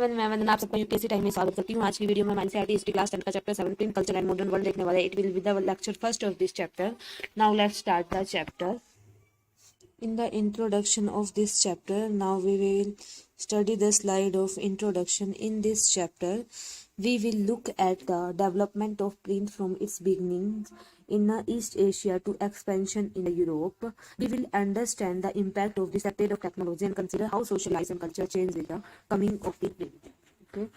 मैं वंदना आप सबका यूपीएससी टाइम में स्वागत करती हूँ। आज की वीडियो में एनसीईआरटी हिस्ट्री क्लास 10 का chapter 17 culture and modern world देखने वाला है। It will be the lecture first of this chapter. Now let's start the chapter. In the introduction of this chapter, now we will study the slide of introduction. In this chapter, we will look at the development of print from its beginnings in East Asia to expansion in Europe. We will understand the impact of this decade of technology and consider how social life and culture change with the coming of the print. Okay.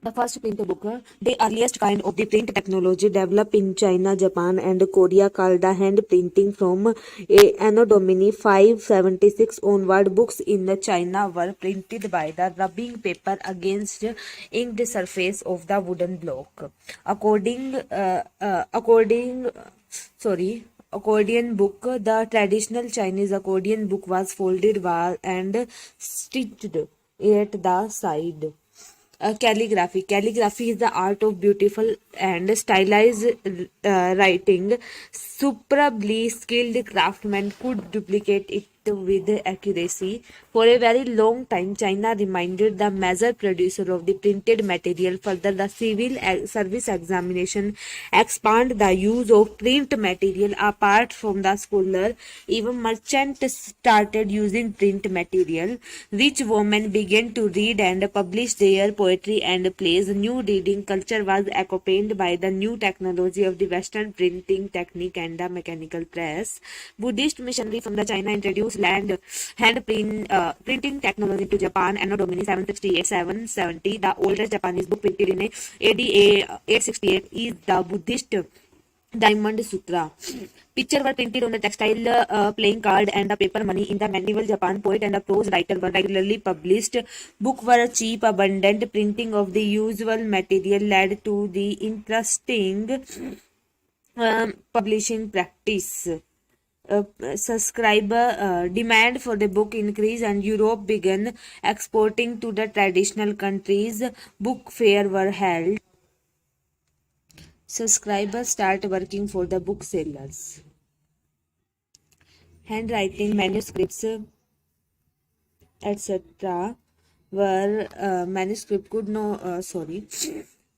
The first print book, the earliest kind of the print technology developed in China, Japan, and Korea, called the hand printing from Anno Domini 576 onward. Books in China were printed by the rubbing paper against inked surface of the wooden block. Accordion book. The traditional Chinese accordion book was folded and stitched at the side. Calligraphy. Calligraphy is the art of beautiful and stylized writing. Superbly skilled craftsmen could duplicate it with accuracy. For a very long time, China remained the major producer of the printed material. Further, the civil service examination expand the use of print material. Apart from the scholar, even merchants started using print material. Rich women began to read and publish their poetry and plays. New reading culture was accompanied by the new technology of the Western printing technique and the mechanical press. Buddhist missionary from the China introduced printing technology to Japan. Anno Domini 768-770. The oldest Japanese book printed in AD 868 is the Buddhist Diamond Sutra. Pictures were printed on the textile playing card and the paper money in the medieval Japan. Poet and the prose writer were regularly published. Books were cheap, abundant. Printing of the usual material led to the interesting publishing practice. Subscriber demand for the book increased and Europe began exporting to the traditional countries. Book fair were held. Subscribers start working for the booksellers. Handwriting, manuscripts, etc. were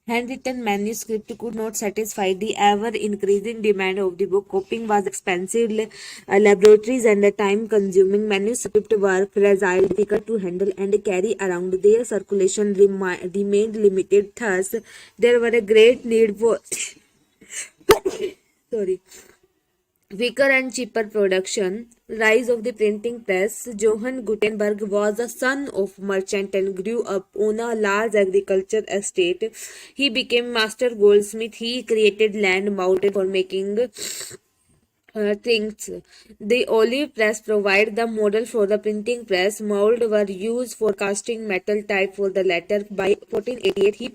handwritten manuscript could not satisfy the ever-increasing demand of the book. Copying was expensive, laboratories and time-consuming. Manuscripts were fragile, difficult to handle and carry around. Their circulation remained limited. Thus, there were a great need for quicker and cheaper production. Rise of the printing press. Johann Gutenberg was the son of merchant and grew up on a large agriculture estate. He became master goldsmith. He created land mounted for making things. The olive press provided the model for the printing press. Mold were used for casting metal type for the latter. By 1488, he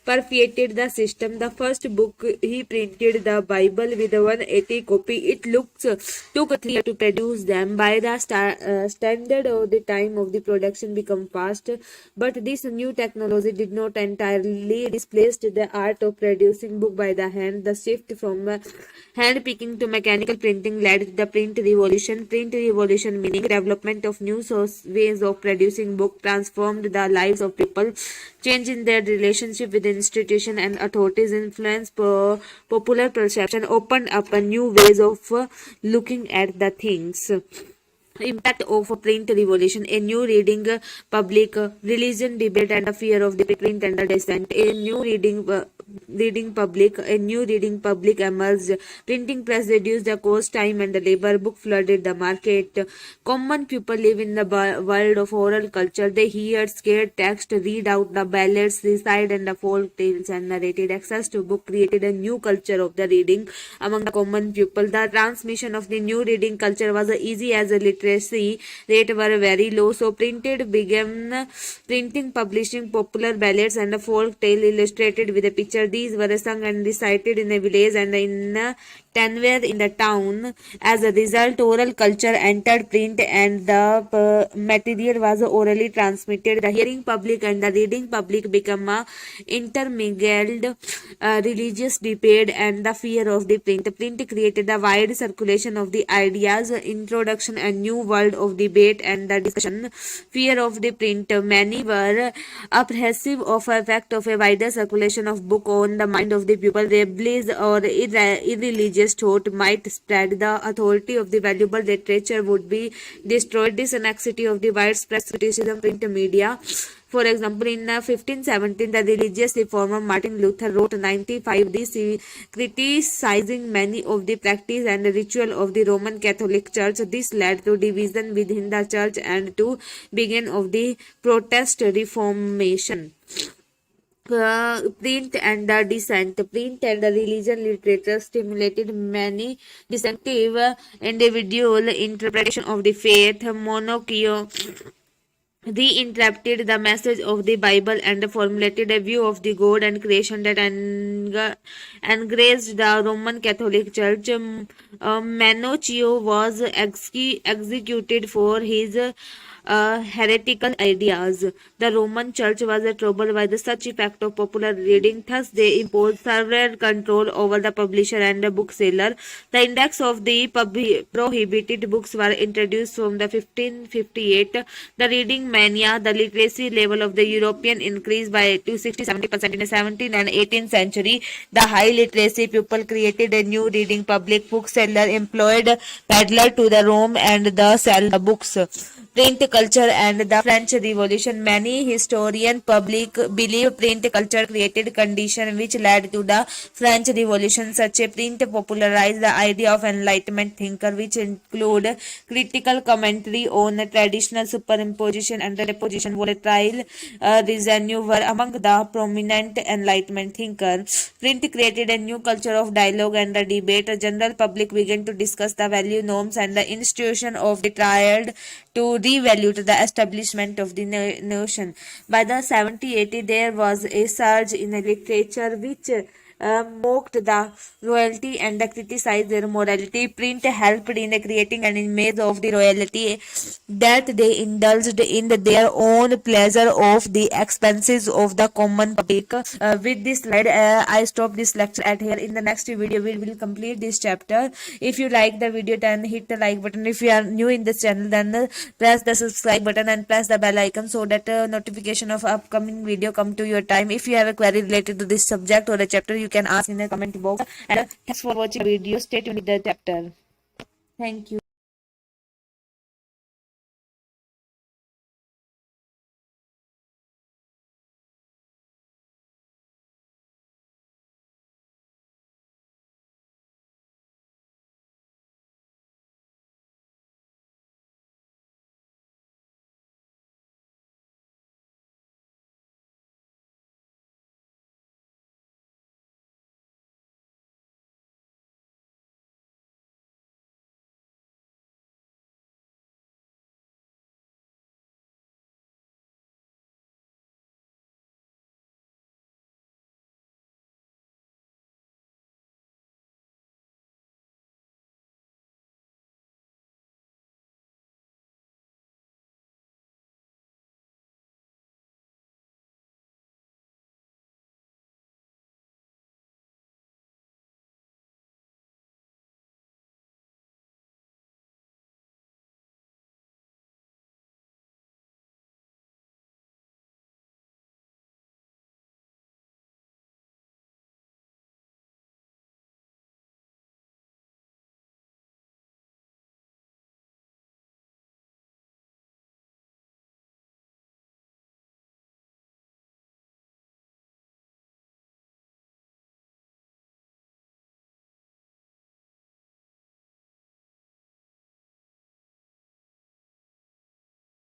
perfected the system. The first book he printed, the Bible, with 180 copy. It took 3 years to produce them. By the standard of the time of the production become fast, but this new technology did not entirely displace the art of producing book by the hand. The shift from hand picking to mechanical printing led to the print revolution. Print revolution meaning development of new ways of producing book, transformed the lives of people, changing their relationship with institution and authorities, influence popular perception, opened up a new ways of looking at the things. Impact of a print revolution. A new reading public, religion, debate and the fear of the print and the dissent. A new reading public emerged. Printing press reduced the cost, time and the labor. Book flooded the market. Common people live in the world of oral culture. They hear scared text, read out the ballads, recite and the folk tales and narrated. Access to book created a new culture of the reading among the common people. The transmission of the new reading culture was easy as a literacy rate were very low, so began printing, publishing popular ballads and a folk tale illustrated with a picture. These were sung and recited in a village and in tenure in the town. As a result, oral culture entered print and the material was orally transmitted. The hearing public and the reading public become a intermingled religious debate and the fear of the print. Print created a wide circulation of the ideas, introduction a new world of debate and the discussion. Fear of the print. Many were apprehensive of the effect of a wider circulation of book on the mind of the people. Rebellious or irreligious thought might spread. The authority of the valuable literature would be destroyed. This anxiety of the widespread criticism print media. For example, in 1517, the religious reformer Martin Luther wrote 95 DC criticizing many of the practice and ritual of the Roman Catholic Church. This led to division within the church and to begin of the Protest Reformation. Print and the dissent. Print and the religion literature stimulated many distinctive individual interpretation of the faith. Monarchy reinterpreted the message of the Bible and formulated a view of the God and creation that encouraged the Roman Catholic Church. Manocchio was executed for his heretical ideas. The Roman Church was troubled by the such effect of popular reading. Thus, they imposed severe control over the publisher and the bookseller. The index of the prohibited books were introduced from the 1558. The reading mania, the literacy level of the European increased by to 60-70% in the 17th and 18th century. The high literacy people created a new reading public. Bookseller employed peddler to the roam and the sell the books. Print culture and the French Revolution. Many historian public believe print culture created condition which led to the French Revolution. Such a print popularized the idea of enlightenment thinker, which include critical commentary on traditional superimposition and deposition. Volatile Reznor were among the prominent enlightenment thinkers. Print created a new culture of dialogue and the debate. A general public began to discuss the value norms and the institution of the triad to revalue the establishment of the notion. By the 70-80, there was a surge in the literature which mocked the royalty and criticized their morality. Print helped in creating an image of the royalty that they indulged in their own pleasure of the expenses of the common public. With this slide, I stop this lecture at here. In the next video, we will complete this chapter. If you like the video, then hit the like button. If you are new in this channel, then press the subscribe button and press the bell icon so that notification of upcoming video come to your time. If you have a query related to this subject or a chapter, you can ask in the comment box. And thanks for watching the video. Stay tuned with the chapter. Thank you.